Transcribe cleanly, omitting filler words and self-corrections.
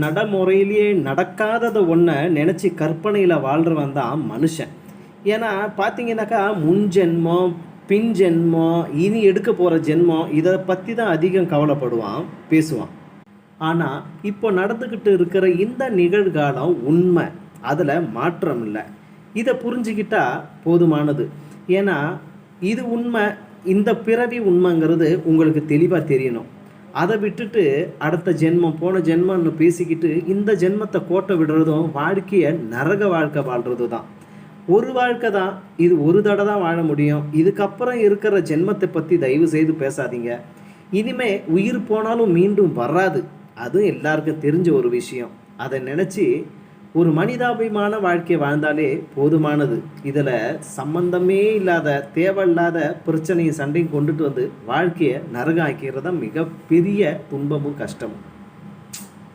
நடைமுறையிலேயே நடக்காததை ஒன்றை நினச்சி கற்பனையில் வாழ்கிறவன் தான் மனுஷன். ஏன்னா பார்த்தீங்கன்னாக்கா முன் ஜென்மம், பின் ஜென்மம், இனி எடுக்க போகிற ஜென்மம் இதை பற்றி தான் அதிகம் கவலைப்படுவான், பேசுவான். ஆனால் இப்போ நடந்துக்கிட்டு இருக்கிற இந்த நிகழ்காலம் உண்மை, அதில் மாற்றம் இல்லை. இதை புரிஞ்சுக்கிட்டா போதுமானது. ஏன்னா இது உண்மை, இந்த பிறவி உண்மைங்கிறது உங்களுக்கு தெளிவாக தெரியணும். அதை விட்டுட்டு அடுத்த ஜென்மம் போன ஜென்மம்னு பேசிக்கிட்டு இந்த ஜென்மத்தை கோட்டை விடுறதும் வாழ்க்கையை நரக வாழ்க்கை வாழ்கிறது தான். ஒரு வாழ்க்கை தான் இது, ஒரு தடவை தான் வாழ முடியும். இதுக்கப்புறம் இருக்கிற ஜென்மத்தை பற்றி தயவு செய்து பேசாதீங்க. இனிமே உயிர் போனாலும் மீண்டும் வராது, அதுவும் எல்லாருக்கும் தெரிஞ்ச ஒரு விஷயம். அதை நினச்சி ஒரு மனிதாபிமான வாழ்க்கையை வாழ்ந்தாலே போதுமானது. இதில் சம்பந்தமே இல்லாத தேவையில்லாத பிரச்சனையும் சண்டையும் கொண்டுட்டு வந்து வாழ்க்கையை நரகம் ஆக்கிறது தான் மிகப்பெரிய துன்பமும் கஷ்டமும்.